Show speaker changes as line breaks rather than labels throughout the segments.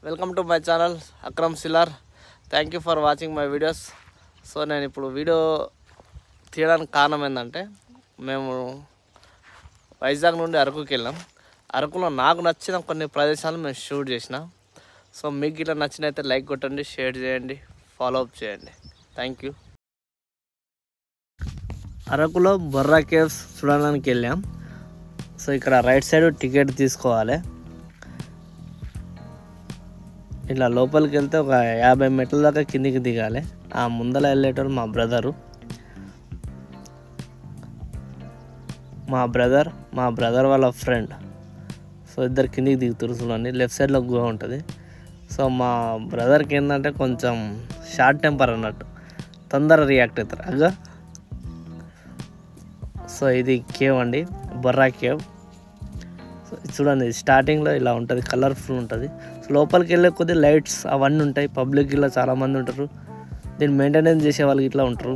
Welcome to my channel Akram Silar. Thank you for watching my videos. So నేను ఇప్పుడు video తీయడానికి కారణం ఏంటంటే, మేము వైజాగ్ నుండి అరకుకి వెళ్ళాం. అరకులో నాకు నచ్చిన కొన్ని ప్రదేశాలు మేము షూట్ చేసిన. సో మీకు ఇట్లా నచ్చినైతే లైక్ కొట్టండి, షేర్ చేయండి, ఫాలో అప్ చేయండి. Thank you. అరకులో బొర్రా కేవ్స్ చూడడానికి వెళ్ళాం. సో ఇక్కడ రైట్ సైడ్ టికెట్ తీసుకోవాలి. ఇలా లోపలికి వెళ్తే ఒక 50 మెట్ల దాకా కిందికి దిగాలి. ఆ ముందర వెళ్ళేటోళ్ళు మా బ్రదర్ వాళ్ళ ఫ్రెండ్. సో ఇద్దరు కిందికి దిగుతారు చూడండి. లెఫ్ట్ సైడ్లో గుహ ఉంటుంది. సో మా బ్రదర్కి ఏంటంటే కొంచెం షార్ట్ టెంపర్ అన్నట్టు, తొందర రియాక్ట్ అవుతారు అగా. సో ఇది కేవ్ అండి, బొర్రా కేవ్. సో చూడండి, స్టార్టింగ్లో ఇలా ఉంటుంది, కలర్ఫుల్ ఉంటుంది. సో లోపలికి వెళ్ళే కొద్ది లైట్స్ అవన్నీ ఉంటాయి. పబ్లిక్ ఇలా చాలామంది ఉంటారు. దీన్ని మెయింటెనెన్స్ చేసే వాళ్ళకి ఇట్లా ఉంటారు.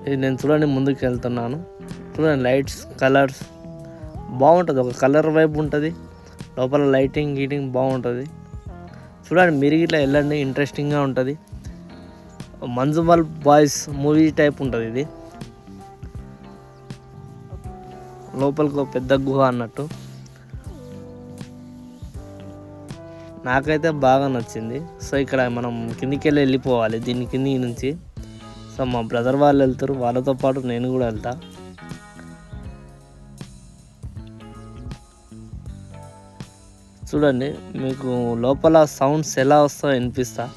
ఇది నేను చూడండి ముందుకు వెళ్తున్నాను. చూడండి లైట్స్, కలర్స్ బాగుంటుంది. ఒక కలర్ వైపు ఉంటుంది, లోపల లైటింగ్ బాగుంటుంది. చూడండి మీరు ఇట్లా వెళ్ళండి, ఇంట్రెస్టింగ్గా ఉంటుంది. మంజుమల్ బాయ్స్ మూవీ టైప్ ఉంటుంది ఇది. లోపలికి ఒక పెద్ద గుహ అన్నట్టు. నాకైతే బాగా నచ్చింది. సో ఇక్కడ మనం కిందికి వెళ్ళిపోవాలి దీని కింది నుంచి. సో మా బ్రదర్ వాళ్ళు వెళ్తారు, వాళ్ళతో పాటు నేను కూడా వెళ్తా. చూడండి మీకు లోపల సౌండ్స్ ఎలా వస్తాయో వినిపిస్తా.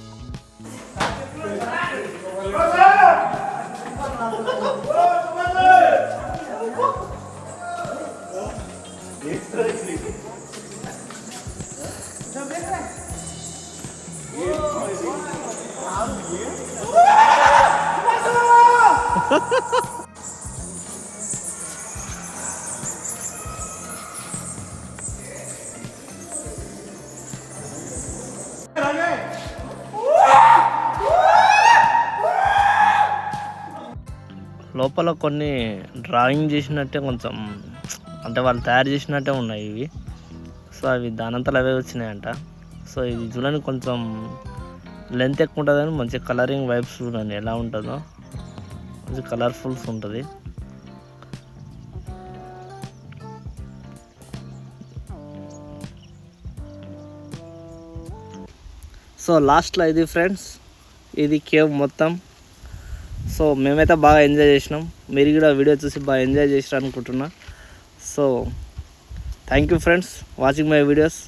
లోపల కొన్ని డ్రాయింగ్ చేసినట్టే, కొంచెం అంటే వాళ్ళు తయారు చేసినట్టే ఉన్నాయి ఇవి. సో అవి దానంతలో అవే వచ్చినాయంట. సో ఇది చూడండి కొంచెం లెంత్ ఎక్కువ ఉంటుంది, కానీ మంచి కలరింగ్ వైబ్స్ చూడండి ఎలా ఉంటుందో, మంచి కలర్ఫుల్స్ ఉంటుంది. సో లాస్ట్లో ఇది ఫ్రెండ్స్, ఇది కేవ్ మొత్తం. సో మేమైతే బాగా ఎంజాయ్ చేసినాం. మీరు కూడా వీడియో చూసి బాగా ఎంజాయ్ చేసినారు అనుకుంటున్నా. So thank you friends watching my videos.